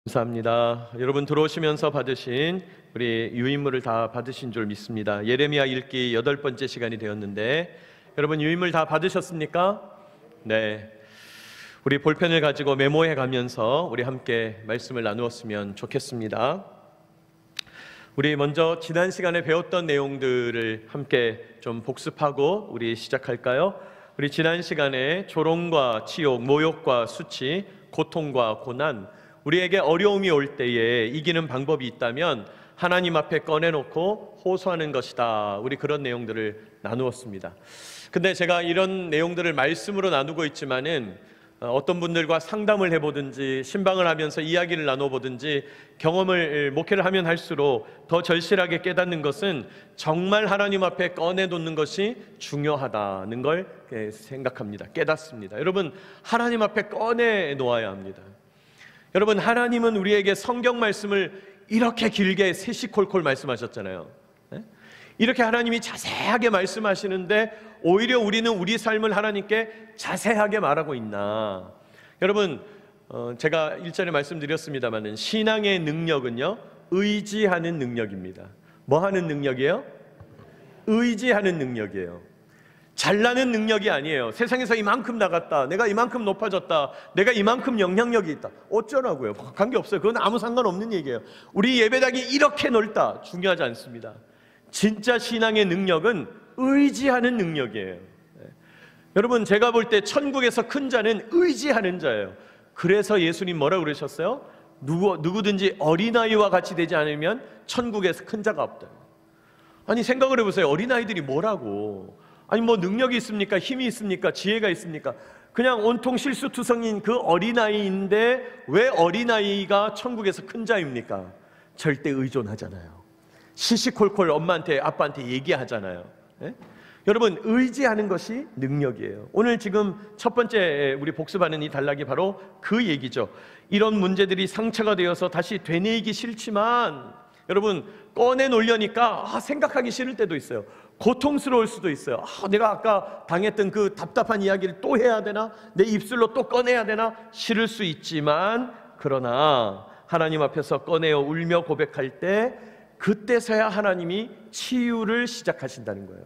감사합니다. 여러분 들어오시면서 받으신 우리 유인물을 다 받으신 줄 믿습니다. 예레미야 읽기 8번째 시간이 되었는데 여러분 유인물 다 받으셨습니까? 네. 우리 볼펜을 가지고 메모해 가면서 우리 함께 말씀을 나누었으면 좋겠습니다. 우리 먼저 지난 시간에 배웠던 내용들을 함께 좀 복습하고 우리 시작할까요? 우리 지난 시간에 조롱과 치욕, 모욕과 수치, 고통과 고난, 우리에게 어려움이 올 때에 이기는 방법이 있다면 하나님 앞에 꺼내놓고 호소하는 것이다. 우리 그런 내용들을 나누었습니다. 근데 제가 이런 내용들을 말씀으로 나누고 있지만은 어떤 분들과 상담을 해보든지 신방을 하면서 이야기를 나눠보든지 경험을 목회를 하면 할수록 더 절실하게 깨닫는 것은 정말 하나님 앞에 꺼내놓는 것이 중요하다는 걸 생각합니다. 깨닫습니다. 여러분, 하나님 앞에 꺼내놓아야 합니다. 여러분, 하나님은 우리에게 성경 말씀을 이렇게 길게 세시콜콜 말씀하셨잖아요. 이렇게 하나님이 자세하게 말씀하시는데 오히려 우리는 우리 삶을 하나님께 자세하게 말하고 있나? 여러분, 제가 일전에 말씀드렸습니다만 신앙의 능력은요, 의지하는 능력입니다. 뭐 하는 능력이에요? 의지하는 능력이에요. 잘나는 능력이 아니에요. 세상에서 이만큼 나갔다, 내가 이만큼 높아졌다, 내가 이만큼 영향력이 있다, 어쩌라고요? 관계없어요. 그건 아무 상관없는 얘기예요. 우리 예배당이 이렇게 넓다, 중요하지 않습니다. 진짜 신앙의 능력은 의지하는 능력이에요. 여러분, 제가 볼 때 천국에서 큰 자는 의지하는 자예요. 그래서 예수님 뭐라고 그러셨어요? 누구든지 어린아이와 같이 되지 않으면 천국에서 큰 자가 없다. 아니, 생각을 해보세요. 어린아이들이 뭐라고? 아니, 뭐 능력이 있습니까? 힘이 있습니까? 지혜가 있습니까? 그냥 온통 실수투성인 그 어린아이인데 왜 어린아이가 천국에서 큰 자입니까? 절대 의존하잖아요. 시시콜콜 엄마한테 아빠한테 얘기하잖아요. 네? 여러분, 의지하는 것이 능력이에요. 오늘 지금 첫 번째 우리 복습하는 이 단락이 바로 그 얘기죠. 이런 문제들이 상처가 되어서 다시 되뇌이기 싫지만 여러분, 꺼내놓으려니까 생각하기 싫을 때도 있어요. 고통스러울 수도 있어요. 내가 아까 당했던 그 답답한 이야기를 또 해야 되나? 내 입술로 또 꺼내야 되나? 싫을 수 있지만 그러나 하나님 앞에서 꺼내어 울며 고백할 때 그때서야 하나님이 치유를 시작하신다는 거예요.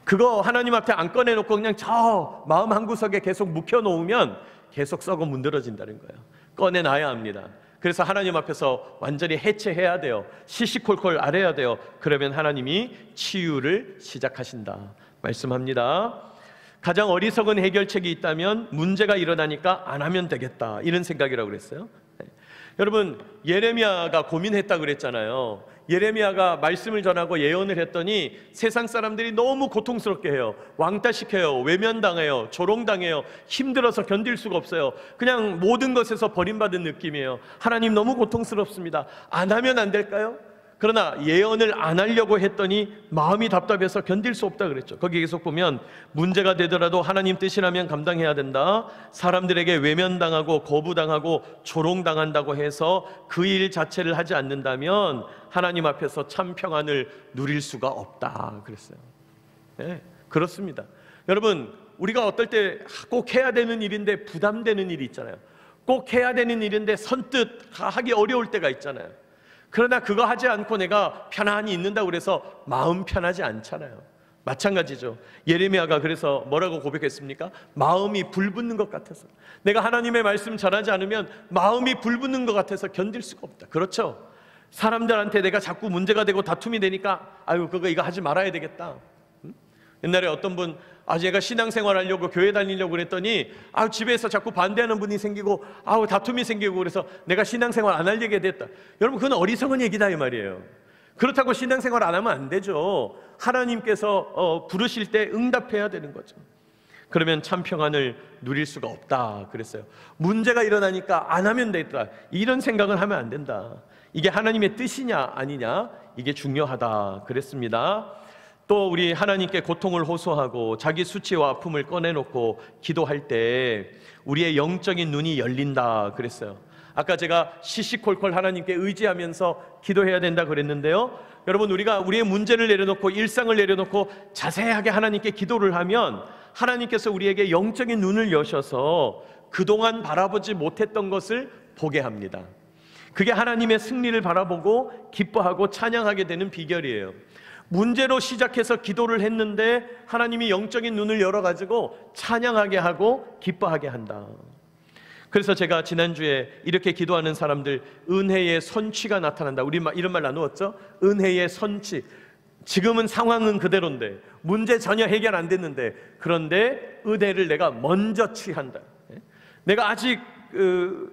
그거 하나님 앞에 안 꺼내놓고 그냥 저 마음 한구석에 계속 묵혀놓으면 계속 썩어 문드러진다는 거예요. 꺼내놔야 합니다. 그래서 하나님 앞에서 완전히 해체해야 돼요. 시시콜콜 앓아야 돼요. 그러면 하나님이 치유를 시작하신다 말씀합니다. 가장 어리석은 해결책이 있다면 문제가 일어나니까 안 하면 되겠다, 이런 생각이라고 그랬어요. 여러분, 예레미야가 고민했다고 그랬잖아요. 예레미야가 말씀을 전하고 예언을 했더니 세상 사람들이 너무 고통스럽게 해요. 왕따시켜요, 외면당해요, 조롱당해요, 힘들어서 견딜 수가 없어요. 그냥 모든 것에서 버림받은 느낌이에요. 하나님, 너무 고통스럽습니다. 안 하면 안 될까요? 그러나 예언을 안 하려고 했더니 마음이 답답해서 견딜 수 없다 그랬죠. 거기 계속 보면 문제가 되더라도 하나님 뜻이라면 감당해야 된다. 사람들에게 외면당하고 거부당하고 조롱당한다고 해서 그 일 자체를 하지 않는다면 하나님 앞에서 참 평안을 누릴 수가 없다 그랬어요. 네, 그렇습니다. 여러분, 우리가 어떨 때 꼭 해야 되는 일인데 부담되는 일이 있잖아요. 꼭 해야 되는 일인데 선뜻 하기 어려울 때가 있잖아요. 그러나 그거 하지 않고 내가 편안히 있는다고 그래서 마음 편하지 않잖아요. 마찬가지죠. 예레미야가 그래서 뭐라고 고백했습니까? 마음이 불붙는 것 같아서, 내가 하나님의 말씀 전하지 않으면 마음이 불붙는 것 같아서 견딜 수가 없다. 그렇죠? 사람들한테 내가 자꾸 문제가 되고 다툼이 되니까 아유, 이거 하지 말아야 되겠다. 옛날에 어떤 분, 제가 신앙생활 하려고 교회 다니려고 그랬더니 집에서 자꾸 반대하는 분이 생기고 다툼이 생기고 그래서 내가 신앙생활 안 하려게 됐다. 여러분, 그건 어리석은 얘기다 이 말이에요. 그렇다고 신앙생활 안 하면 안 되죠. 하나님께서 부르실 때 응답해야 되는 거죠. 그러면 참 평안을 누릴 수가 없다 그랬어요. 문제가 일어나니까 안 하면 되겠다, 이런 생각을 하면 안 된다. 이게 하나님의 뜻이냐 아니냐, 이게 중요하다 그랬습니다. 또 우리 하나님께 고통을 호소하고 자기 수치와 아픔을 꺼내놓고 기도할 때 우리의 영적인 눈이 열린다 그랬어요. 아까 제가 시시콜콜 하나님께 의지하면서 기도해야 된다 그랬는데요, 여러분, 우리가 우리의 문제를 내려놓고 일상을 내려놓고 자세하게 하나님께 기도를 하면 하나님께서 우리에게 영적인 눈을 여셔서 그동안 바라보지 못했던 것을 보게 합니다. 그게 하나님의 승리를 바라보고 기뻐하고 찬양하게 되는 비결이에요. 문제로 시작해서 기도를 했는데 하나님이 영적인 눈을 열어가지고 찬양하게 하고 기뻐하게 한다. 그래서 제가 지난주에 이렇게 기도하는 사람들 은혜의 선취가 나타난다, 우리 이런 말 나누었죠? 은혜의 선취. 지금은 상황은 그대로인데, 문제 전혀 해결 안 됐는데, 그런데 은혜를 내가 먼저 취한다. 내가 아직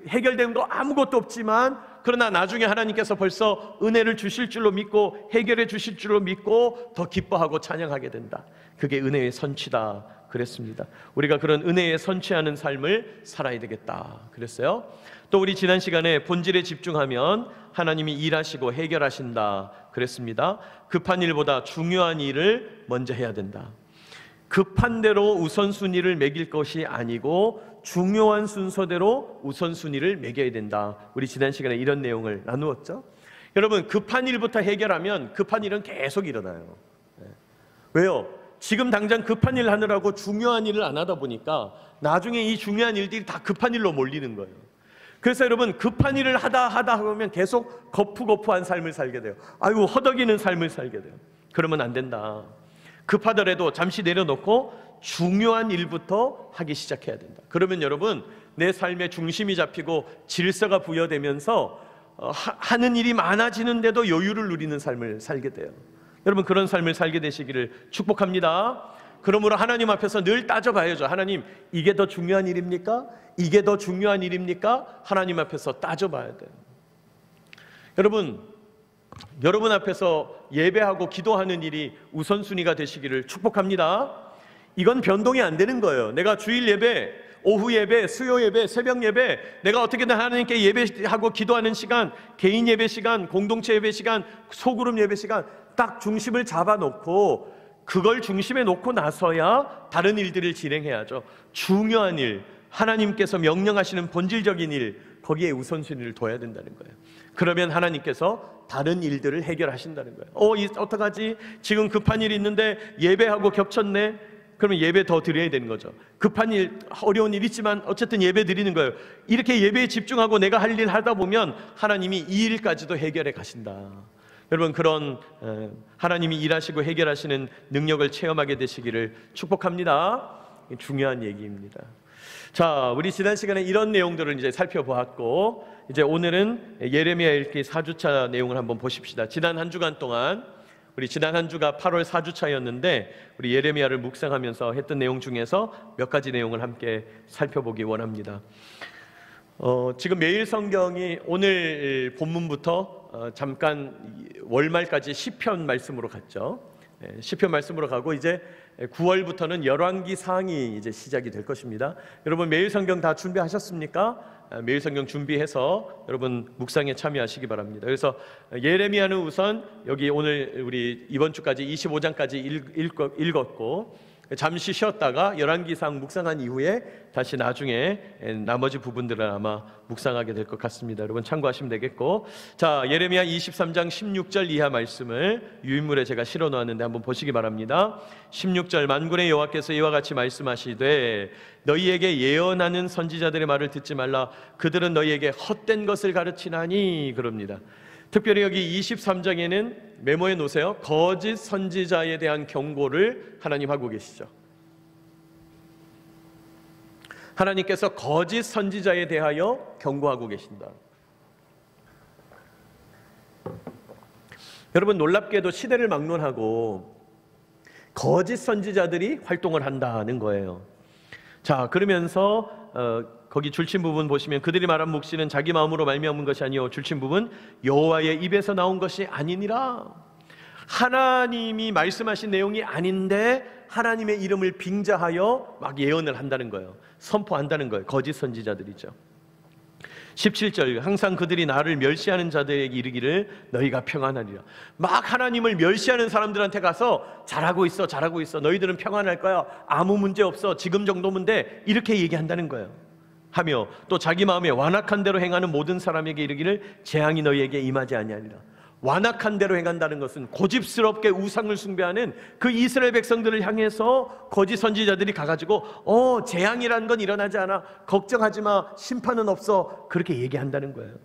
해결된 거 아무것도 없지만, 그러나 나중에 하나님께서 벌써 은혜를 주실 줄로 믿고 해결해 주실 줄로 믿고 더 기뻐하고 찬양하게 된다. 그게 은혜의 선취다 그랬습니다. 우리가 그런 은혜에 선취하는 삶을 살아야 되겠다 그랬어요. 또 우리 지난 시간에 본질에 집중하면 하나님이 일하시고 해결하신다 그랬습니다. 급한 일보다 중요한 일을 먼저 해야 된다. 급한 대로 우선순위를 매길 것이 아니고 중요한 순서대로 우선순위를 매겨야 된다. 우리 지난 시간에 이런 내용을 나누었죠. 여러분, 급한 일부터 해결하면 급한 일은 계속 일어나요. 왜요? 지금 당장 급한 일 하느라고 중요한 일을 안 하다 보니까 나중에 이 중요한 일들이 다 급한 일로 몰리는 거예요. 그래서 여러분, 급한 일을 하다 보면 계속 거푸거푸한 삶을 살게 돼요. 아이고, 허덕이는 삶을 살게 돼요. 그러면 안 된다. 급하더라도 잠시 내려놓고 중요한 일부터 하기 시작해야 된다. 그러면 여러분, 내 삶의 중심이 잡히고 질서가 부여되면서 하는 일이 많아지는데도 여유를 누리는 삶을 살게 돼요. 여러분, 그런 삶을 살게 되시기를 축복합니다. 그러므로 하나님 앞에서 늘 따져봐야죠. 하나님, 이게 더 중요한 일입니까? 이게 더 중요한 일입니까? 하나님 앞에서 따져봐야 돼요. 여러분 앞에서 예배하고 기도하는 일이 우선순위가 되시기를 축복합니다. 이건 변동이 안 되는 거예요. 내가 주일 예배, 오후 예배, 수요 예배, 새벽 예배, 내가 어떻게든 하나님께 예배하고 기도하는 시간, 개인 예배 시간, 공동체 예배 시간, 소그룹 예배 시간 딱 중심을 잡아놓고 그걸 중심에 놓고 나서야 다른 일들을 진행해야죠. 중요한 일, 하나님께서 명령하시는 본질적인 일, 거기에 우선순위를 둬야 된다는 거예요. 그러면 하나님께서 다른 일들을 해결하신다는 거예요. 어떡하지? 지금 급한 일이 있는데 예배하고 겹쳤네? 그러면 예배 더 드려야 되는 거죠. 급한 일, 어려운 일 있지만 어쨌든 예배 드리는 거예요. 이렇게 예배에 집중하고 내가 할 일 하다 보면 하나님이 이 일까지도 해결해 가신다. 여러분, 그런 하나님이 일하시고 해결하시는 능력을 체험하게 되시기를 축복합니다. 중요한 얘기입니다. 자, 우리 지난 시간에 이런 내용들을 이제 살펴보았고, 이제 오늘은 예레미야 읽기 4주차 내용을 한번 보십시다. 지난 한 주간 동안, 우리 지난 한 주가 8월 4주차였는데 우리 예레미야를 묵상하면서 했던 내용 중에서 몇 가지 내용을 함께 살펴보기 원합니다. 지금 매일 성경이 오늘 본문부터 잠깐 월말까지 시편 말씀으로 갔죠. 시편 말씀으로 가고 이제 9월부터는 열왕기 상이 이제 시작이 될 것입니다. 여러분, 매일 성경 다 준비하셨습니까? 매일 성경 준비해서 여러분 묵상에 참여하시기 바랍니다. 그래서 예레미야는 우선 여기 오늘 우리 이번 주까지 25장까지 읽었고, 잠시 쉬었다가 열왕기상 묵상한 이후에 다시 나중에 나머지 부분들을 아마 묵상하게 될 것 같습니다. 여러분 참고하시면 되겠고, 자, 예레미야 23장 16절 이하 말씀을 유인물에 제가 실어 놓았는데 한번 보시기 바랍니다. 16절, 만군의 여호와께서 이와 같이 말씀하시되 너희에게 예언하는 선지자들의 말을 듣지 말라. 그들은 너희에게 헛된 것을 가르치나니. 그럽니다. 특별히 여기 23장에는 메모해 놓으세요. 거짓 선지자에 대한 경고를 하나님 하고 계시죠. 하나님께서 거짓 선지자에 대하여 경고하고 계신다. 여러분, 놀랍게도 시대를 막론하고 거짓 선지자들이 활동을 한다는 거예요. 자, 그러면서 거기 줄친 부분 보시면 그들이 말한 묵시는 자기 마음으로 말미암은 것이 아니요 줄친 부분 여호와의 입에서 나온 것이 아니니라. 하나님이 말씀하신 내용이 아닌데 하나님의 이름을 빙자하여 막 예언을 한다는 거예요. 선포한다는 거예요. 거짓 선지자들이죠. 17절, 항상 그들이 나를 멸시하는 자들에게 이르기를 너희가 평안하리라. 막 하나님을 멸시하는 사람들한테 가서 잘하고 있어, 잘하고 있어, 너희들은 평안할 거야, 아무 문제 없어, 지금 정도면 돼, 이렇게 얘기한다는 거예요. 하며 또 자기 마음에 완악한 대로 행하는 모든 사람에게 이르기를 재앙이 너희에게 임하지 아니하리라. 완악한 대로 행한다는 것은 고집스럽게 우상을 숭배하는 그 이스라엘 백성들을 향해서 거짓 선지자들이 가가지고 재앙이라는 건 일어나지 않아, 걱정하지 마, 심판은 없어, 그렇게 얘기한다는 거예요.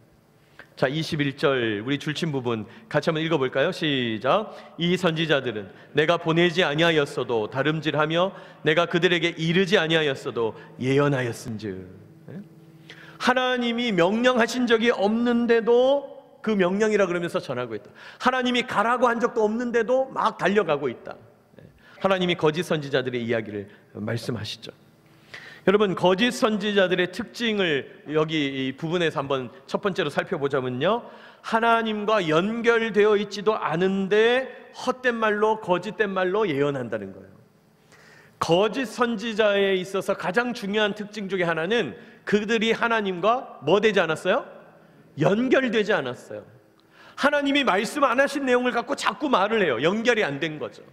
자, 21절 우리 줄친 부분 같이 한번 읽어볼까요? 시작. 이 선지자들은 내가 보내지 아니하였어도 다름질하며 내가 그들에게 이르지 아니하였어도 예언하였은즉. 하나님이 명령하신 적이 없는데도 그 명령이라 그러면서 전하고 있다. 하나님이 가라고 한 적도 없는데도 막 달려가고 있다. 하나님이 거짓 선지자들의 이야기를 말씀하시죠. 여러분, 거짓 선지자들의 특징을 여기 이 부분에서 한번 첫 번째로 살펴보자면요, 하나님과 연결되어 있지도 않은데 헛된 말로, 거짓된 말로 예언한다는 거예요. 거짓 선지자에 있어서 가장 중요한 특징 중에 하나는 그들이 하나님과 뭐 되지 않았어요? 연결되지 않았어요. 하나님이 말씀 안 하신 내용을 갖고 자꾸 말을 해요. 연결이 안 된 거죠.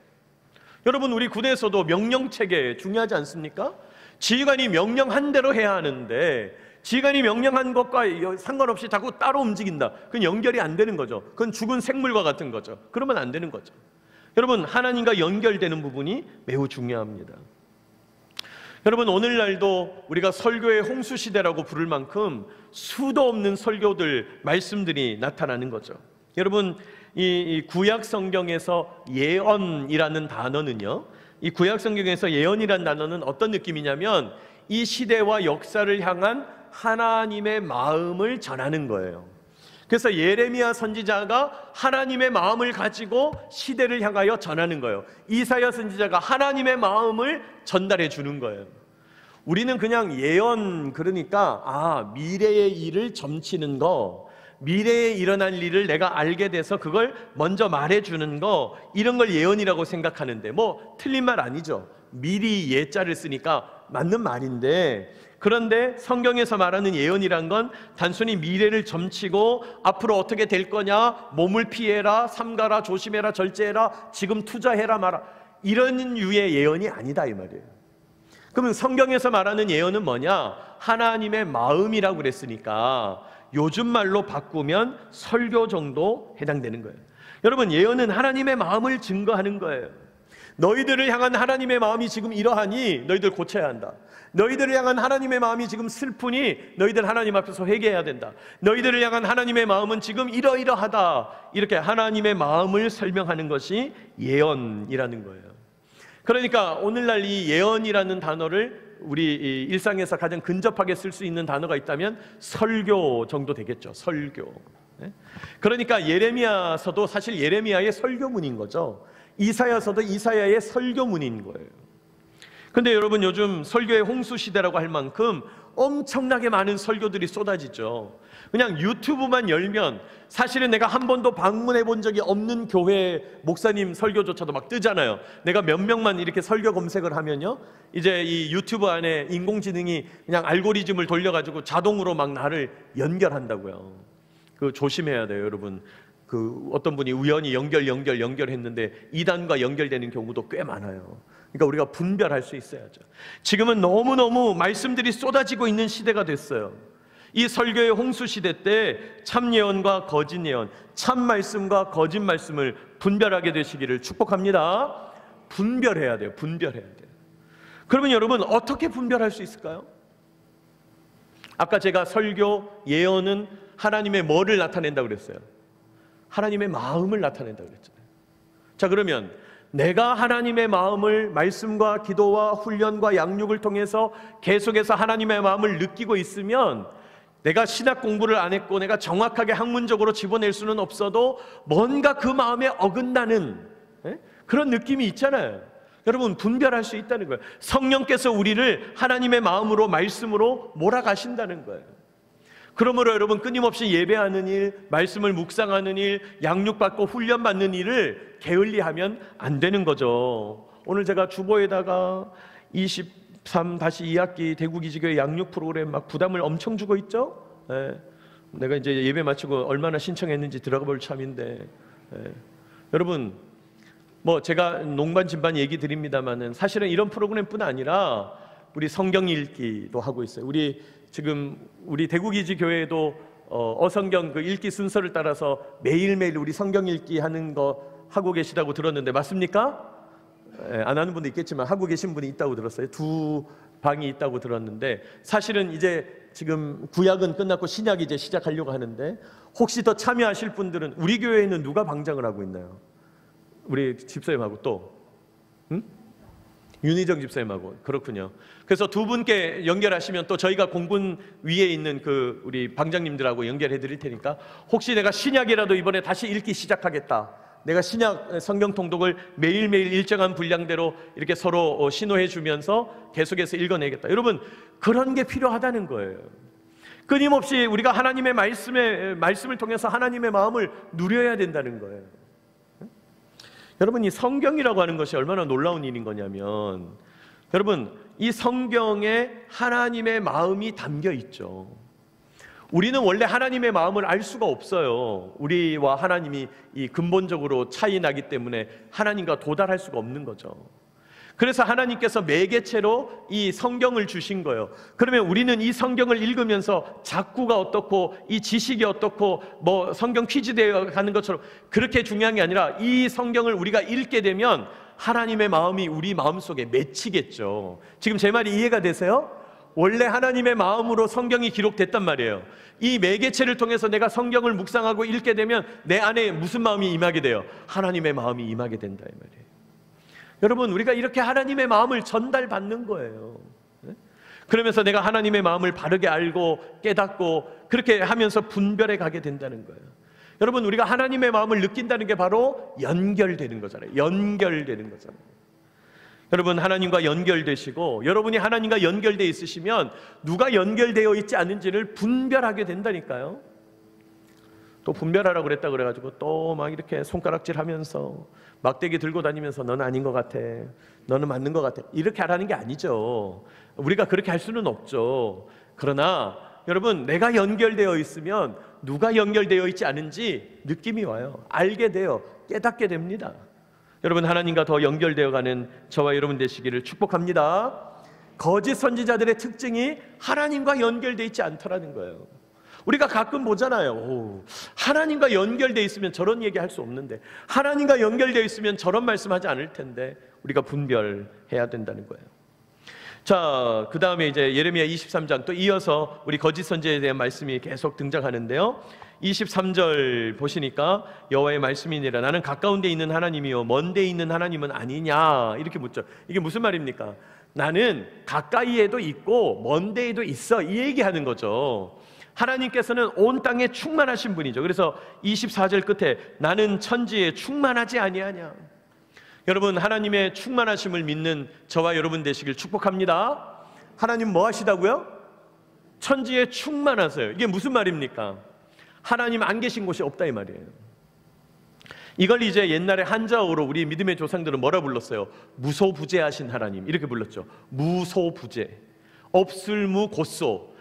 여러분, 우리 군에서도 명령체계 중요하지 않습니까? 지휘관이 명령한 대로 해야 하는데 지휘관이 명령한 것과 상관없이 자꾸 따로 움직인다. 그건 연결이 안 되는 거죠. 그건 죽은 생물과 같은 거죠. 그러면 안 되는 거죠. 여러분, 하나님과 연결되는 부분이 매우 중요합니다. 여러분, 오늘날도 우리가 설교의 홍수시대라고 부를 만큼 수도 없는 설교들, 말씀들이 나타나는 거죠. 여러분, 이 구약 성경에서 예언이라는 단어는요, 이 구약 성경에서 예언이라는 단어는 어떤 느낌이냐면 이 시대와 역사를 향한 하나님의 마음을 전하는 거예요. 그래서 예레미야 선지자가 하나님의 마음을 가지고 시대를 향하여 전하는 거예요. 이사야 선지자가 하나님의 마음을 전달해 주는 거예요. 우리는 그냥 예언, 그러니까 미래의 일을 점치는 거, 미래에 일어날 일을 내가 알게 돼서 그걸 먼저 말해주는 거, 이런 걸 예언이라고 생각하는데 뭐 틀린 말 아니죠. 미리 예자를 쓰니까 맞는 말인데, 그런데 성경에서 말하는 예언이란 건 단순히 미래를 점치고 앞으로 어떻게 될 거냐, 몸을 피해라, 삼가라, 조심해라, 절제해라, 지금 투자해라 마라, 이런 유의 예언이 아니다 이 말이에요. 그러면 성경에서 말하는 예언은 뭐냐? 하나님의 마음이라고 그랬으니까 요즘 말로 바꾸면 설교 정도 해당되는 거예요. 여러분, 예언은 하나님의 마음을 증거하는 거예요. 너희들을 향한 하나님의 마음이 지금 이러하니 너희들 고쳐야 한다. 너희들을 향한 하나님의 마음이 지금 슬프니 너희들 하나님 앞에서 회개해야 된다. 너희들을 향한 하나님의 마음은 지금 이러이러하다. 이렇게 하나님의 마음을 설명하는 것이 예언이라는 거예요. 그러니까 오늘날 이 예언이라는 단어를 우리 일상에서 가장 근접하게 쓸 수 있는 단어가 있다면 설교 정도 되겠죠. 설교. 그러니까 예레미야서도 사실 예레미야의 설교문인 거죠. 이사야서도 이사야의 설교문인 거예요. 근데 여러분, 요즘 설교의 홍수 시대라고 할 만큼 엄청나게 많은 설교들이 쏟아지죠. 그냥 유튜브만 열면 사실은 내가 한 번도 방문해 본 적이 없는 교회 목사님 설교조차도 막 뜨잖아요. 내가 몇 명만 이렇게 설교 검색을 하면요, 이제 이 유튜브 안에 인공지능이 그냥 알고리즘을 돌려가지고 자동으로 막 나를 연결한다고요. 그 조심해야 돼요, 여러분. 그 어떤 분이 우연히 연결했는데 이단과 연결되는 경우도 꽤 많아요. 그러니까 우리가 분별할 수 있어야죠. 지금은 너무너무 말씀들이 쏟아지고 있는 시대가 됐어요. 이 설교의 홍수 시대 때 참 예언과 거짓 예언, 참 말씀과 거짓 말씀을 분별하게 되시기를 축복합니다. 분별해야 돼요. 분별해야 돼요. 그러면 여러분, 어떻게 분별할 수 있을까요? 아까 제가 설교, 예언은 하나님의 뭐를 나타낸다고 그랬어요? 하나님의 마음을 나타낸다고 그랬잖아요. 자, 그러면 내가 하나님의 마음을 말씀과 기도와 훈련과 양육을 통해서 계속해서 하나님의 마음을 느끼고 있으면 내가 신학 공부를 안 했고 내가 정확하게 학문적으로 집어낼 수는 없어도 뭔가 그 마음에 어긋나는 그런 느낌이 있잖아요. 여러분, 분별할 수 있다는 거예요. 성령께서 우리를 하나님의 마음으로, 말씀으로 몰아가신다는 거예요. 그러므로 여러분, 끊임없이 예배하는 일, 말씀을 묵상하는 일, 양육받고 훈련받는 일을 게을리하면 안 되는 거죠. 오늘 제가 주보에다가 23-2학기 대구기지교회 양육 프로그램 막 부담을 엄청 주고 있죠. 내가 이제 예배 마치고 얼마나 신청했는지 들어가 볼 참인데, 여러분, 뭐 제가 농반 진반 얘기 드립니다만은 사실은 이런 프로그램뿐 아니라 우리 성경 읽기도 하고 있어요. 우리 대구기지 교회도 어성경 그 읽기 순서를 따라서 매일매일 우리 성경 읽기 하는 거 하고 계시다고 들었는데 맞습니까? 안 하는 분도 있겠지만 하고 계신 분이 있다고 들었어요. 방이 있다고 들었는데, 사실은 이제 지금 구약은 끝났고 신약이 이제 시작하려고 하는데, 혹시 더 참여하실 분들은 우리 교회에는 누가 방장을 하고 있나요? 우리 집사님하고 또 윤희정 집사님하고. 그렇군요. 그래서 두 분께 연결하시면 또 저희가 공군 위에 있는 그 우리 방장님들하고 연결해 드릴 테니까, 혹시 내가 신약이라도 이번에 다시 읽기 시작하겠다, 내가 신약 성경 통독을 매일매일 일정한 분량대로 이렇게 서로 신호해 주면서 계속해서 읽어내겠다, 여러분 그런 게 필요하다는 거예요. 끊임없이 우리가 하나님의 말씀을 통해서 하나님의 마음을 누려야 된다는 거예요. 여러분, 이 성경이라고 하는 것이 얼마나 놀라운 일인 거냐면, 여러분 이 성경에 하나님의 마음이 담겨 있죠. 우리는 원래 하나님의 마음을 알 수가 없어요. 우리와 하나님이 이 근본적으로 차이 나기 때문에 하나님과 도달할 수가 없는 거죠. 그래서 하나님께서 매개체로 이 성경을 주신 거예요. 그러면 우리는 이 성경을 읽으면서 작구가 어떻고 이 지식이 어떻고 뭐 성경 퀴즈 되어 가는 것처럼 그렇게 중요한 게 아니라, 이 성경을 우리가 읽게 되면 하나님의 마음이 우리 마음속에 맺히겠죠. 지금 제 말이 이해가 되세요? 원래 하나님의 마음으로 성경이 기록됐단 말이에요. 이 매개체를 통해서 내가 성경을 묵상하고 읽게 되면 내 안에 무슨 마음이 임하게 돼요? 하나님의 마음이 임하게 된다, 이 말이에요. 여러분, 우리가 이렇게 하나님의 마음을 전달받는 거예요. 그러면서 내가 하나님의 마음을 바르게 알고 깨닫고 그렇게 하면서 분별해 가게 된다는 거예요. 여러분, 우리가 하나님의 마음을 느낀다는 게 바로 연결되는 거잖아요. 연결되는 거잖아요. 여러분, 하나님과 연결되시고 여러분이 하나님과 연결되어 있으시면 누가 연결되어 있지 않은지를 분별하게 된다니까요. 또 분별하라고 그랬다 그래가지고 또 막 이렇게 손가락질 하면서 막대기 들고 다니면서 너는 아닌 것 같아, 너는 맞는 것 같아, 이렇게 하라는 게 아니죠. 우리가 그렇게 할 수는 없죠. 그러나 여러분, 내가 연결되어 있으면 누가 연결되어 있지 않은지 느낌이 와요. 알게 돼요. 깨닫게 됩니다. 여러분, 하나님과 더 연결되어 가는 저와 여러분 되시기를 축복합니다. 거짓 선지자들의 특징이 하나님과 연결되어 있지 않더라는 거예요. 우리가 가끔 보잖아요. 하나님과 연결되어 있으면 저런 얘기할 수 없는데, 하나님과 연결되어 있으면 저런 말씀하지 않을 텐데, 우리가 분별해야 된다는 거예요. 자, 그 다음에 이제 예레미야 23장 또 이어서 우리 거짓 선지자에 대한 말씀이 계속 등장하는데요. 23절 보시니까 여호와의 말씀이니라, 나는 가까운 데 있는 하나님이요 먼 데 있는 하나님은 아니냐, 이렇게 묻죠. 이게 무슨 말입니까? 나는 가까이에도 있고 먼 데에도 있어, 이 얘기하는 거죠. 하나님께서는 온 땅에 충만하신 분이죠. 그래서 24절 끝에 나는 천지에 충만하지 아니하냐. 여러분, 하나님의 충만하심을 믿는 저와 여러분 되시길 축복합니다. 하나님 뭐 하시다고요? 천지에 충만하세요. 이게 무슨 말입니까? 하나님 안 계신 곳이 없다, 이 말이에요. 이걸 이제 옛날에 한자어로 우리 믿음의 조상들은 뭐라 불렀어요? 무소부재하신 하나님, 이렇게 불렀죠. 무소부재, 없을무 곧소,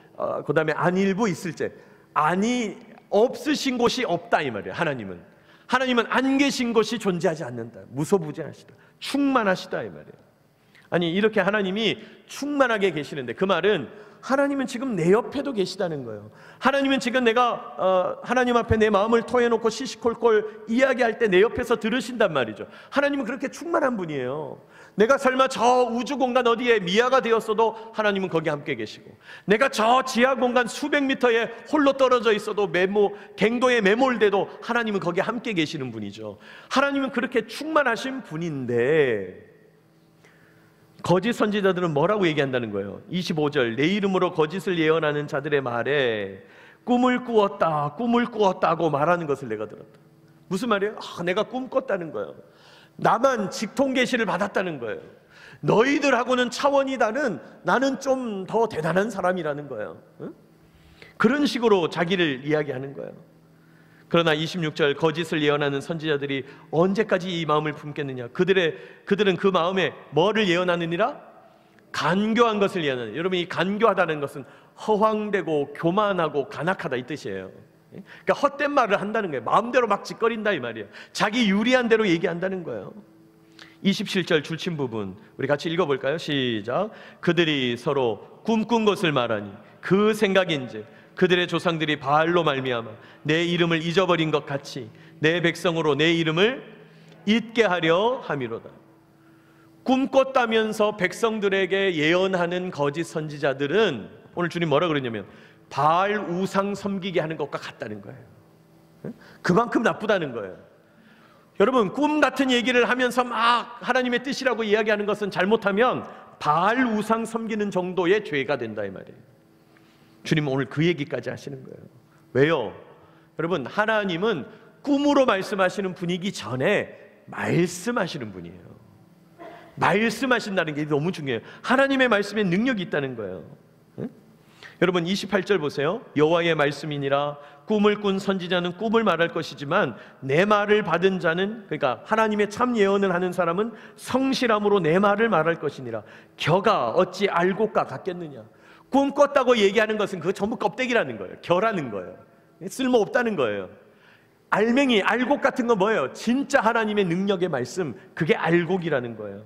그 다음에 안일부 있을제, 아니 없으신 곳이 없다, 이 말이에요. 하나님은 안 계신 곳이 존재하지 않는다. 무소부재하시다, 충만하시다, 이 말이에요. 아니, 이렇게 하나님이 충만하게 계시는데, 그 말은 하나님은 지금 내 옆에도 계시다는 거예요. 하나님은 지금 내가 하나님 앞에 내 마음을 토해놓고 시시콜콜 이야기할 때 내 옆에서 들으신단 말이죠. 하나님은 그렇게 충만한 분이에요. 내가 설마 저 우주 공간 어디에 미아가 되었어도 하나님은 거기 함께 계시고, 내가 저 지하 공간 수백 미터에 홀로 떨어져 있어도 갱도에 매몰돼도 하나님은 거기 함께 계시는 분이죠. 하나님은 그렇게 충만하신 분인데, 거짓 선지자들은 뭐라고 얘기한다는 거예요? 25절, 내 이름으로 거짓을 예언하는 자들의 말에 꿈을 꾸었다고 말하는 것을 내가 들었다. 무슨 말이에요? 내가 꿈 꿨다는 거예요. 나만 직통 계시를 받았다는 거예요. 너희들하고는 차원이 다른, 나는 좀 더 대단한 사람이라는 거예요. 응? 그런 식으로 자기를 이야기하는 거예요. 그러나 26절, 거짓을 예언하는 선지자들이 언제까지 이 마음을 품겠느냐? 그들은 그 마음에 뭐를 예언하느니라? 간교한 것을 예언하는. 여러분, 이 간교하다는 것은 허황되고 교만하고 간악하다, 이 뜻이에요. 그러니까 헛된 말을 한다는 거예요. 마음대로 막 짓거린다, 이 말이에요. 자기 유리한 대로 얘기한다는 거예요. 27절 줄친 부분 우리 같이 읽어볼까요? 시작. 그들이 서로 꿈꾼 것을 말하니 그 생각인즉 그들의 조상들이 바알로 말미암아 내 이름을 잊어버린 것 같이 내 백성으로 내 이름을 잊게 하려 함이로다. 꿈 꿨다면서 백성들에게 예언하는 거짓 선지자들은 오늘 주님 뭐라 그러냐면 바알 우상 섬기게 하는 것과 같다는 거예요. 그만큼 나쁘다는 거예요. 여러분, 꿈 같은 얘기를 하면서 막 하나님의 뜻이라고 이야기하는 것은 잘못하면 바알 우상 섬기는 정도의 죄가 된다 이 말이에요. 주님은 오늘 그 얘기까지 하시는 거예요. 왜요? 여러분, 하나님은 꿈으로 말씀하시는 분이기 전에 말씀하시는 분이에요. 말씀하신다는 게 너무 중요해요. 하나님의 말씀에 능력이 있다는 거예요. 응? 여러분 28절 보세요. 여호와의 말씀이니라 꿈을 꾼 선지자는 꿈을 말할 것이지만 내 말을 받은 자는, 그러니까 하나님의 참 예언을 하는 사람은 성실함으로 내 말을 말할 것이니라. 겨가 어찌 알고까 같겠느냐. 꿈 꿨다고 얘기하는 것은 그거 전부 껍데기라는 거예요. 겨라는 거예요. 쓸모없다는 거예요. 알맹이, 알곡 같은 건 뭐예요? 진짜 하나님의 능력의 말씀, 그게 알곡이라는 거예요.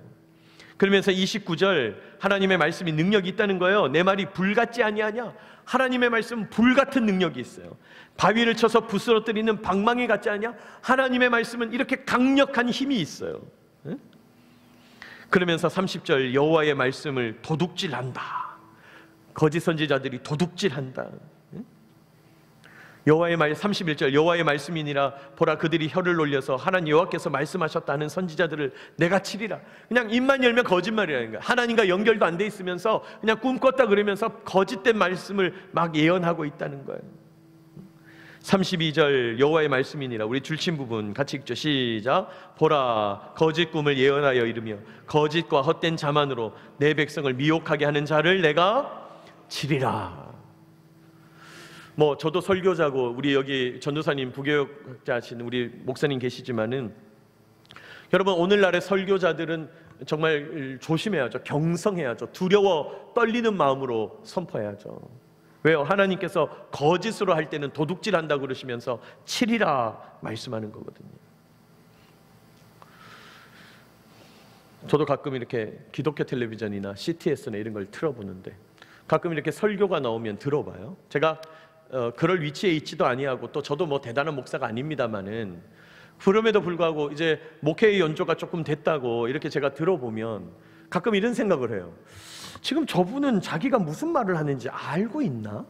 그러면서 29절 하나님의 말씀이 능력이 있다는 거예요. 내 말이 불 같지 아니하냐? 하나님의 말씀은 불 같은 능력이 있어요. 바위를 쳐서 부스러뜨리는 방망이 같지 않냐? 하나님의 말씀은 이렇게 강력한 힘이 있어요. 그러면서 30절 여호와의 말씀을 도둑질한다. 거짓 선지자들이 도둑질한다. 여호와의 말 31절 여호와의 말씀이니라 보라 그들이 혀를 놀려서 하나님 여호와께서 말씀하셨다는 선지자들을 내가 치리라. 그냥 입만 열면 거짓말이라는 거야. 하나님과 연결도 안 돼 있으면서 그냥 꿈 꿨다 그러면서 거짓된 말씀을 막 예언하고 있다는 거예요. 32절 여호와의 말씀이니라. 우리 줄친 부분 같이 읽죠. 시작. 보라 거짓 꿈을 예언하여 이르며 거짓과 헛된 자만으로 내 백성을 미혹하게 하는 자를 내가 치리라. 뭐 저도 설교자고 우리 여기 전도사님 부교육자 하시는 우리 목사님 계시지만은 여러분 오늘날의 설교자들은 정말 조심해야죠. 경성해야죠. 두려워 떨리는 마음으로 선포해야죠. 왜요? 하나님께서 거짓으로 할 때는 도둑질한다고 그러시면서 치리라 말씀하는 거거든요. 저도 가끔 이렇게 기독교 텔레비전이나 CTS나 이런 걸 틀어보는데 가끔 이렇게 설교가 나오면 들어봐요. 제가 그럴 위치에 있지도 아니하고 또 저도 뭐 대단한 목사가 아닙니다만은 그럼에도 불구하고 이제 목회의 연조가 조금 됐다고 이렇게 제가 들어보면 가끔 이런 생각을 해요. 지금 저분은 자기가 무슨 말을 하는지 알고 있나?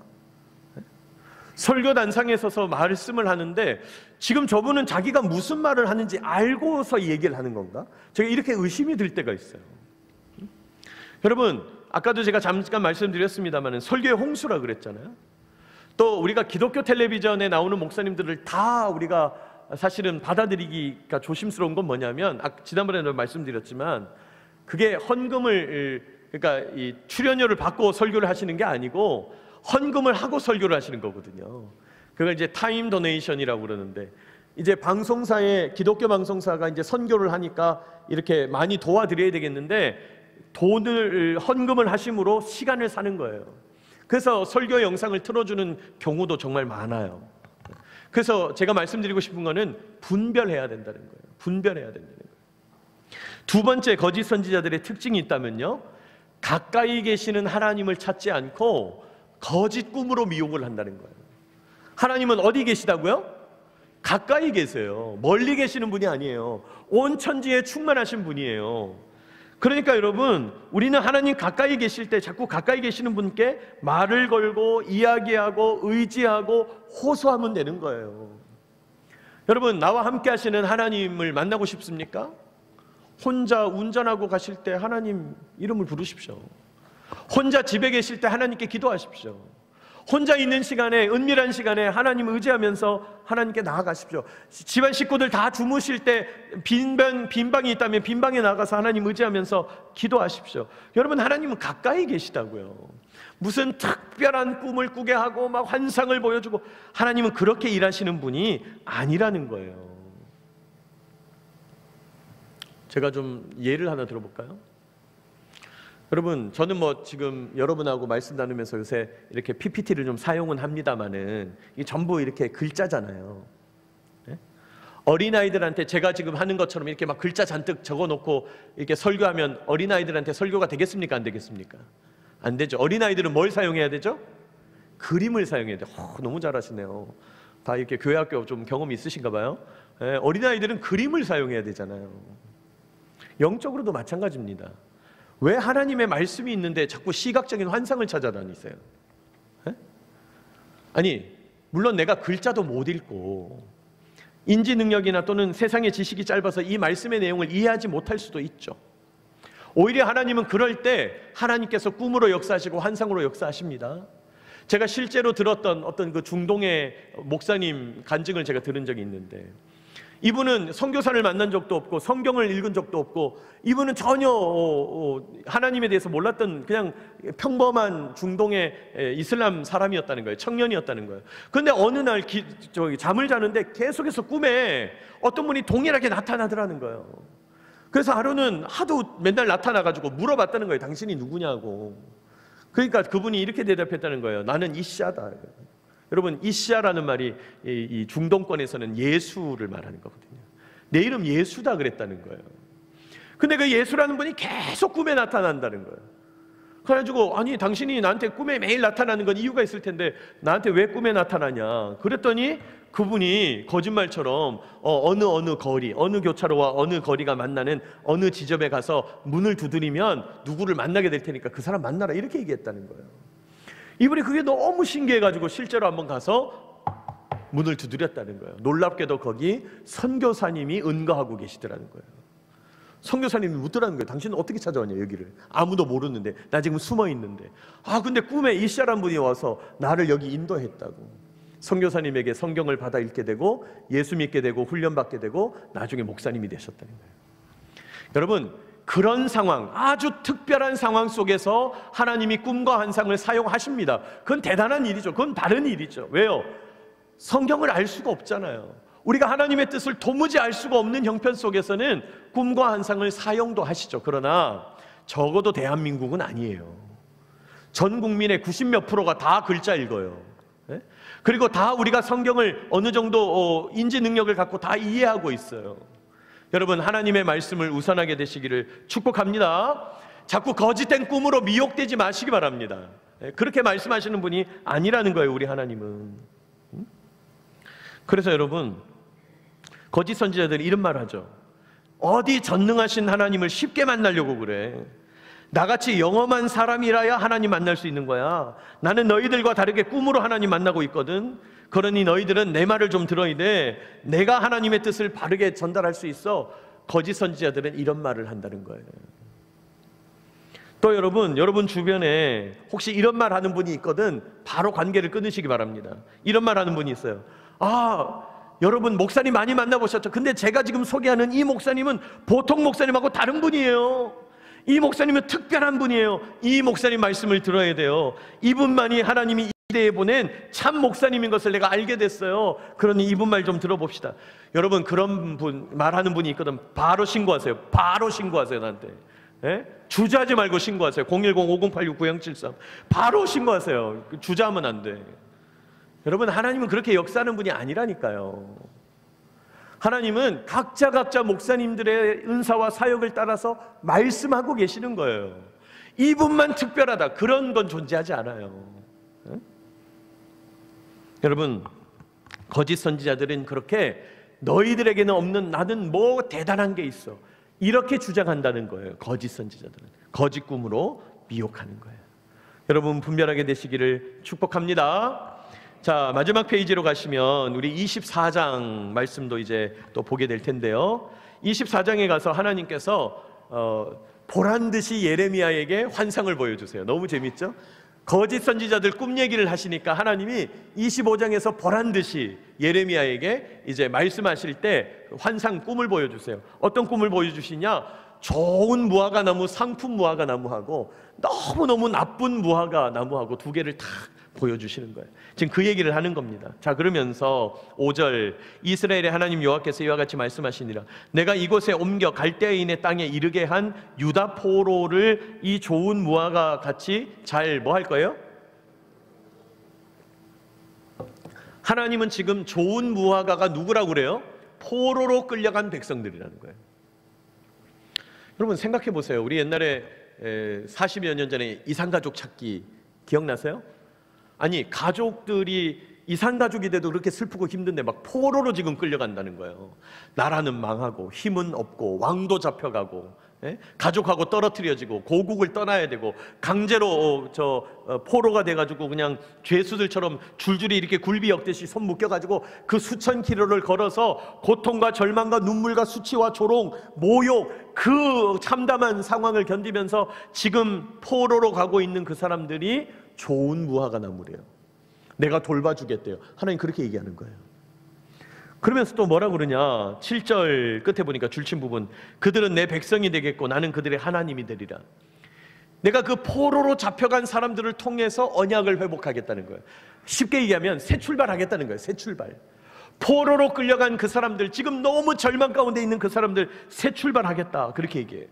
설교단상에 서서 말씀을 하는데 지금 저분은 자기가 무슨 말을 하는지 알고서 얘기를 하는 건가? 제가 이렇게 의심이 들 때가 있어요. 여러분 아까도 제가 잠깐 말씀드렸습니다만 설교의 홍수라 그랬잖아요. 또 우리가 기독교 텔레비전에 나오는 목사님들을 다 우리가 사실은 받아들이기가 조심스러운 건 뭐냐면 지난번에도 말씀드렸지만 그게 헌금을 그러니까 이 출연료를 받고 설교를 하시는 게 아니고 헌금을 하고 설교를 하시는 거거든요. 그걸 이제 타임 도네이션이라고 그러는데 이제 방송사에 기독교 방송사가 이제 선교를 하니까 이렇게 많이 도와드려야 되겠는데 돈을 헌금을 하심으로 시간을 사는 거예요. 그래서 설교 영상을 틀어주는 경우도 정말 많아요. 그래서 제가 말씀드리고 싶은 거는 분별해야 된다는 거예요. 분별해야 된다는 거예요. 두 번째 거짓 선지자들의 특징이 있다면요, 가까이 계시는 하나님을 찾지 않고 거짓 꿈으로 미혹을 한다는 거예요. 하나님은 어디 계시다고요? 가까이 계세요. 멀리 계시는 분이 아니에요. 온 천지에 충만하신 분이에요. 그러니까 여러분 우리는 하나님 가까이 계실 때 자꾸 가까이 계시는 분께 말을 걸고 이야기하고 의지하고 호소하면 되는 거예요. 여러분 나와 함께 하시는 하나님을 만나고 싶습니까? 혼자 운전하고 가실 때 하나님 이름을 부르십시오. 혼자 집에 계실 때 하나님께 기도하십시오. 혼자 있는 시간에 은밀한 시간에 하나님을 의지하면서 하나님께 나아가십시오. 집안 식구들 다 주무실 때 빈방이 있다면 빈방에 나가서 하나님 의지하면서 기도하십시오. 여러분 하나님은 가까이 계시다고요. 무슨 특별한 꿈을 꾸게 하고 막 환상을 보여주고 하나님은 그렇게 일하시는 분이 아니라는 거예요. 제가 좀 예를 하나 들어볼까요? 여러분 저는 뭐 지금 여러분하고 말씀 나누면서 요새 이렇게 PPT를 좀 사용은 합니다만은 이게 전부 이렇게 글자잖아요. 네? 어린아이들한테 제가 지금 하는 것처럼 이렇게 막 글자 잔뜩 적어놓고 이렇게 설교하면 어린아이들한테 설교가 되겠습니까? 안 되겠습니까? 안 되죠. 어린아이들은 뭘 사용해야 되죠? 그림을 사용해야 돼요. 너무 잘하시네요. 다 이렇게 교회 학교 좀 경험이 있으신가 봐요. 네? 어린아이들은 그림을 사용해야 되잖아요. 영적으로도 마찬가지입니다. 왜 하나님의 말씀이 있는데 자꾸 시각적인 환상을 찾아다니세요? 에? 아니, 물론 내가 글자도 못 읽고 인지 능력이나 또는 세상의 지식이 짧아서 이 말씀의 내용을 이해하지 못할 수도 있죠. 오히려 하나님은 그럴 때 하나님께서 꿈으로 역사하시고 환상으로 역사하십니다. 제가 실제로 들었던 어떤 그 중동의 목사님 간증을 제가 들은 적이 있는데, 이분은 선교사를 만난 적도 없고 성경을 읽은 적도 없고 이분은 전혀 하나님에 대해서 몰랐던 그냥 평범한 중동의 이슬람 사람이었다는 거예요. 청년이었다는 거예요. 그런데 어느 날 잠을 자는데 계속해서 꿈에 어떤 분이 동일하게 나타나더라는 거예요. 그래서 하루는 하도 맨날 나타나가지고 물어봤다는 거예요. 당신이 누구냐고. 그러니까 그분이 이렇게 대답했다는 거예요. 나는 이시아다. 여러분, 이시아라는 말이 이 중동권에서는 예수를 말하는 거거든요. 내 이름 예수다 그랬다는 거예요. 근데 그 예수라는 분이 계속 꿈에 나타난다는 거예요. 그래가지고 아니 당신이 나한테 꿈에 매일 나타나는 건 이유가 있을 텐데 나한테 왜 꿈에 나타나냐 그랬더니 그분이 거짓말처럼 어느 거리, 어느 교차로와 어느 거리가 만나는 어느 지점에 가서 문을 두드리면 누구를 만나게 될 테니까 그 사람 만나라 이렇게 얘기했다는 거예요. 이분이 그게 너무 신기해가지고 실제로 한번 가서 문을 두드렸다는 거예요. 놀랍게도 거기 선교사님이 은거하고 계시더라는 거예요. 선교사님이 묻더라는 거예요. 당신은 어떻게 찾아왔냐 여기를. 아무도 모르는데 나 지금 숨어 있는데. 근데 꿈에 이시아라는 분이 와서 나를 여기 인도했다고. 선교사님에게 성경을 받아 읽게 되고 예수 믿게 되고 훈련받게 되고 나중에 목사님이 되셨다는 거예요. 여러분, 그런 상황, 아주 특별한 상황 속에서 하나님이 꿈과 환상을 사용하십니다. 그건 대단한 일이죠. 그건 다른 일이죠. 왜요? 성경을 알 수가 없잖아요. 우리가 하나님의 뜻을 도무지 알 수가 없는 형편 속에서는 꿈과 환상을 사용도 하시죠. 그러나 적어도 대한민국은 아니에요. 전 국민의 90몇 프로가 다 글자 읽어요. 네? 그리고 다 우리가 성경을 어느 정도 인지 능력을 갖고 다 이해하고 있어요. 여러분, 하나님의 말씀을 우선하게 되시기를 축복합니다. 자꾸 거짓된 꿈으로 미혹되지 마시기 바랍니다. 그렇게 말씀하시는 분이 아니라는 거예요, 우리 하나님은. 그래서 여러분, 거짓 선지자들이 이런 말 하죠. 어디 전능하신 하나님을 쉽게 만나려고 그래. 나같이 영험한 사람이라야 하나님 만날 수 있는 거야. 나는 너희들과 다르게 꿈으로 하나님 만나고 있거든. 그러니 너희들은 내 말을 좀 들어야 돼. 내가 하나님의 뜻을 바르게 전달할 수 있어. 거짓 선지자들은 이런 말을 한다는 거예요. 또 여러분 주변에 혹시 이런 말 하는 분이 있거든. 바로 관계를 끊으시기 바랍니다. 이런 말 하는 분이 있어요. 여러분 목사님 많이 만나보셨죠? 근데 제가 지금 소개하는 이 목사님은 보통 목사님하고 다른 분이에요. 이 목사님은 특별한 분이에요. 이 목사님 말씀을 들어야 돼요. 이분만이 하나님이 이 시대에 보낸 참 목사님인 것을 내가 알게 됐어요. 그러니 이분 말 좀 들어봅시다. 여러분, 그런 분 말하는 분이 있거든. 바로 신고하세요. 바로 신고하세요, 나한테. 예? 주저하지 말고 신고하세요. 010-5086-9073 바로 신고하세요. 주저하면 안 돼. 여러분, 하나님은 그렇게 역사하는 분이 아니라니까요. 하나님은 각자 목사님들의 은사와 사역을 따라서 말씀하고 계시는 거예요. 이분만 특별하다, 그런 건 존재하지 않아요. 네? 여러분, 거짓 선지자들은 그렇게 너희들에게는 없는 나는 뭐 대단한 게 있어, 이렇게 주장한다는 거예요. 거짓 선지자들은 거짓 꿈으로 미혹하는 거예요. 여러분, 분별하게 되시기를 축복합니다. 자, 마지막 페이지로 가시면 우리 24장 말씀도 이제 또 보게 될 텐데요. 24장에 가서 하나님께서 보란 듯이 예레미야에게 환상을 보여주세요. 너무 재밌죠? 거짓 선지자들 꿈 얘기를 하시니까 하나님이 25장에서 보란 듯이 예레미야에게 이제 말씀하실 때 환상 꿈을 보여주세요. 어떤 꿈을 보여주시냐? 좋은 무화과 나무, 상품 무화과 나무하고 너무너무 나쁜 무화과 나무하고 두 개를 탁 보여주시는 거예요. 지금 그 얘기를 하는 겁니다. 자, 그러면서 5절, 이스라엘의 하나님 여호와께서 이와 같이 말씀하시니라. 내가 이곳에 옮겨 갈대아인의 땅에 이르게 한 유다 포로를 이 좋은 무화과 같이 잘 뭐 할 거예요? 하나님은 지금 좋은 무화과가 누구라고 그래요? 포로로 끌려간 백성들이라는 거예요. 여러분 생각해 보세요. 우리 옛날에 40여 년 전에 이산가족 찾기 기억나세요? 아니, 가족들이 이산가족이 돼도 그렇게 슬프고 힘든데 막 포로로 지금 끌려간다는 거예요. 나라는 망하고 힘은 없고 왕도 잡혀가고 가족하고 떨어뜨려지고 고국을 떠나야 되고 강제로 포로가 돼가지고 그냥 죄수들처럼 줄줄이 이렇게 굴비 엮듯이 손 묶여가지고 그 수천 킬로를 걸어서 고통과 절망과 눈물과 수치와 조롱, 모욕, 그 참담한 상황을 견디면서 지금 포로로 가고 있는 그 사람들이 좋은 무화과 나무래요. 내가 돌봐주겠대요. 하나님 그렇게 얘기하는 거예요. 그러면서 또 뭐라 그러냐, 7절 끝에 보니까 줄친 부분, 그들은 내 백성이 되겠고 나는 그들의 하나님이 되리라. 내가 그 포로로 잡혀간 사람들을 통해서 언약을 회복하겠다는 거예요. 쉽게 얘기하면 새 출발하겠다는 거예요. 새 출발. 포로로 끌려간 그 사람들, 지금 너무 절망 가운데 있는 그 사람들 새 출발하겠다, 그렇게 얘기해요.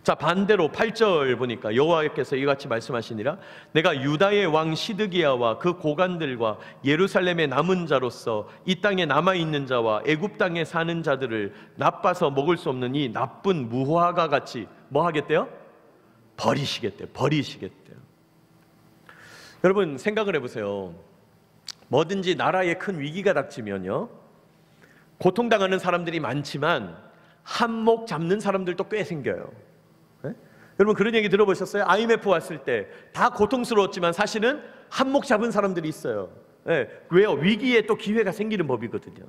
자, 반대로 8절 보니까 여호와께서 이같이 말씀하시니라. 내가 유다의 왕 시드기야와 그 고관들과 예루살렘의 남은 자로서 이 땅에 남아있는 자와 애굽 땅에 사는 자들을 나빠서 먹을 수 없는 이 나쁜 무화과 같이 뭐 하겠대요? 버리시겠대요. 버리시겠대요. 여러분 생각을 해보세요. 뭐든지 나라에 큰 위기가 닥치면요, 고통당하는 사람들이 많지만 한몫 잡는 사람들도 꽤 생겨요. 여러분 그런 얘기 들어보셨어요? IMF 왔을 때 다 고통스러웠지만 사실은 한몫 잡은 사람들이 있어요. 왜요? 위기에 또 기회가 생기는 법이거든요.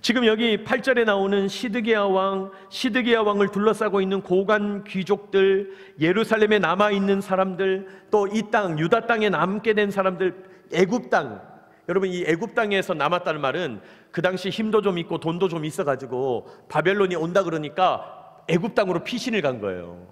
지금 여기 8절에 나오는 시드기야 왕을 둘러싸고 있는 고관 귀족들, 예루살렘에 남아있는 사람들, 또 이 땅 유다 땅에 남게 된 사람들, 애굽 땅. 여러분 이 애굽 땅에서 남았다는 말은 그 당시 힘도 좀 있고 돈도 좀 있어가지고 바벨론이 온다 그러니까 애굽 땅으로 피신을 간 거예요.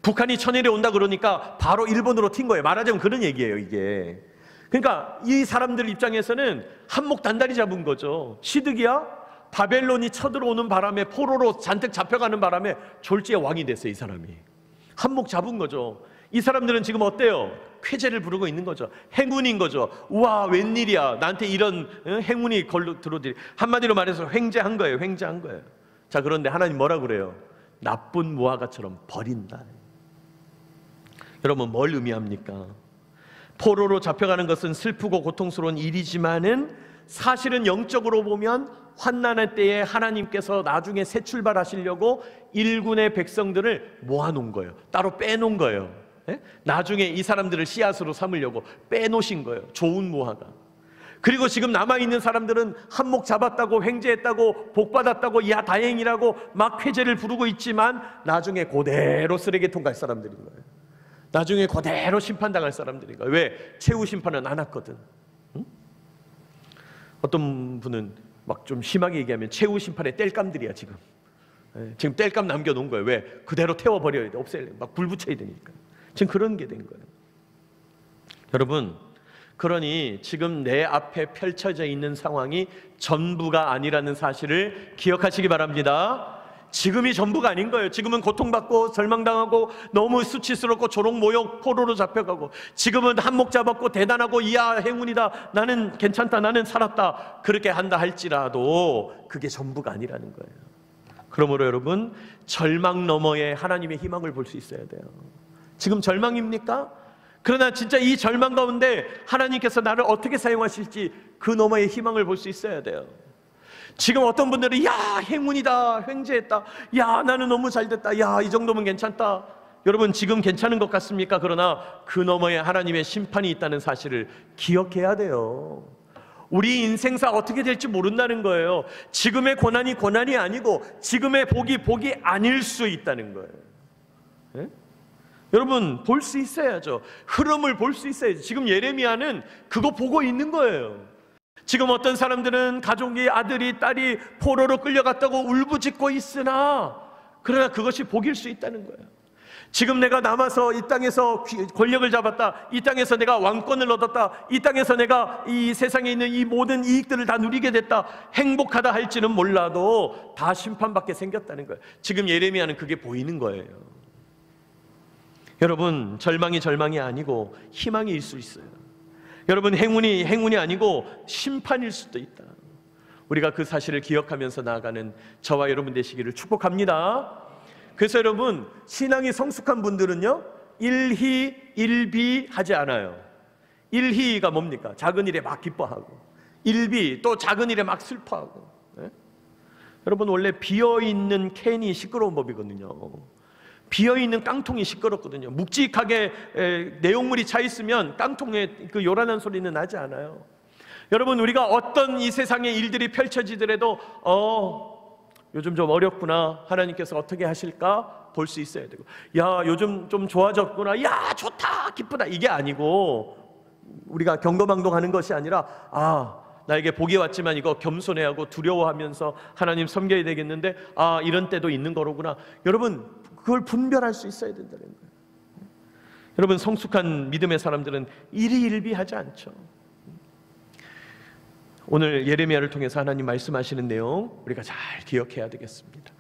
북한이 천일에 온다 그러니까 바로 일본으로 튄 거예요. 말하자면 그런 얘기예요, 이게. 그러니까 이 사람들 입장에서는 한몫 단단히 잡은 거죠. 시드기야 바벨론이 쳐들어오는 바람에 포로로 잔뜩 잡혀가는 바람에 졸지에 왕이 됐어요. 이 사람이 한몫 잡은 거죠. 이 사람들은 지금 어때요? 쾌재를 부르고 있는 거죠. 행운인 거죠. 우와 웬일이야, 나한테 이런 행운이 들어오더니, 한마디로 말해서 횡재한 거예요. 횡재한 거예요. 자, 그런데 하나님 뭐라 그래요? 나쁜 무화과처럼 버린다. 여러분 뭘 의미합니까? 포로로 잡혀가는 것은 슬프고 고통스러운 일이지만은 사실은 영적으로 보면 환난의 때에 하나님께서 나중에 새 출발하시려고 일군의 백성들을 모아놓은 거예요. 따로 빼놓은 거예요. 나중에 이 사람들을 씨앗으로 삼으려고 빼놓으신 거예요. 좋은 무화과. 그리고 지금 남아있는 사람들은 한몫 잡았다고, 횡재했다고, 복받았다고, 야 다행이라고 막 쾌재를 부르고 있지만 나중에 그대로 쓰레기통 갈 사람들인 거예요. 나중에 그대로 심판당할 사람들인 거예요. 왜? 최후 심판은 안 왔거든. 응? 어떤 분은 막 좀 심하게 얘기하면 최후 심판의 땔감들이야 지금. 지금 땔감 남겨놓은 거예요. 왜? 그대로 태워버려야 돼. 없애야 돼. 막 불 붙여야 되니까. 지금 그런 게 된 거예요. 여러분, 그러니 지금 내 앞에 펼쳐져 있는 상황이 전부가 아니라는 사실을 기억하시기 바랍니다. 지금이 전부가 아닌 거예요. 지금은 고통받고 절망당하고 너무 수치스럽고 조롱 모욕 포로로 잡혀가고, 지금은 한몫 잡았고 대단하고 이야 행운이다, 나는 괜찮다, 나는 살았다, 그렇게 한다 할지라도 그게 전부가 아니라는 거예요. 그러므로 여러분 절망 너머에 하나님의 희망을 볼 수 있어야 돼요. 지금 절망입니까? 그러나 진짜 이 절망 가운데 하나님께서 나를 어떻게 사용하실지 그 너머의 희망을 볼 수 있어야 돼요. 지금 어떤 분들은 야 행운이다, 횡재했다, 야 나는 너무 잘됐다, 야 이 정도면 괜찮다. 여러분 지금 괜찮은 것 같습니까? 그러나 그 너머에 하나님의 심판이 있다는 사실을 기억해야 돼요. 우리 인생사 어떻게 될지 모른다는 거예요. 지금의 고난이 고난이 아니고 지금의 복이 아닐 수 있다는 거예요. 네? 여러분 볼 수 있어야죠. 흐름을 볼 수 있어야죠. 지금 예레미야는 그거 보고 있는 거예요. 지금 어떤 사람들은 가족이, 아들이, 딸이 포로로 끌려갔다고 울부짖고 있으나 그러나 그것이 복일 수 있다는 거예요. 지금 내가 남아서 이 땅에서 권력을 잡았다, 이 땅에서 내가 왕권을 얻었다, 이 땅에서 내가 이 세상에 있는 이 모든 이익들을 다 누리게 됐다, 행복하다 할지는 몰라도 다 심판받게 생겼다는 거예요. 지금 예레미야는 그게 보이는 거예요. 여러분 절망이 아니고 희망일 수 있어요. 여러분 행운이 아니고 심판일 수도 있다. 우리가 그 사실을 기억하면서 나아가는 저와 여러분 되시기를 축복합니다. 그래서 여러분 신앙이 성숙한 분들은요 일희 일비 하지 않아요. 일희가 뭡니까? 작은 일에 막 기뻐하고, 일비 또 작은 일에 막 슬퍼하고. 여러분, 원래 비어있는 캔이 시끄러운 법이거든요. 비어있는 깡통이 시끄럽거든요. 묵직하게 내용물이 차 있으면 깡통에 그 요란한 소리는 나지 않아요. 여러분, 우리가 어떤 이 세상의 일들이 펼쳐지더라도 요즘 좀 어렵구나, 하나님께서 어떻게 하실까 볼 수 있어야 되고, 야, 요즘 좀 좋아졌구나, 야, 좋다, 기쁘다, 이게 아니고, 우리가 경거망동하는 것이 아니라, 나에게 복이 왔지만 이거 겸손해야 하고 두려워하면서 하나님 섬겨야 되겠는데, 이런 때도 있는 거로구나. 여러분, 그걸 분별할 수 있어야 된다는 거예요. 여러분, 성숙한 믿음의 사람들은 일희일비하지 않죠. 오늘 예레미야를 통해서 하나님 말씀하시는 내용 우리가 잘 기억해야 되겠습니다.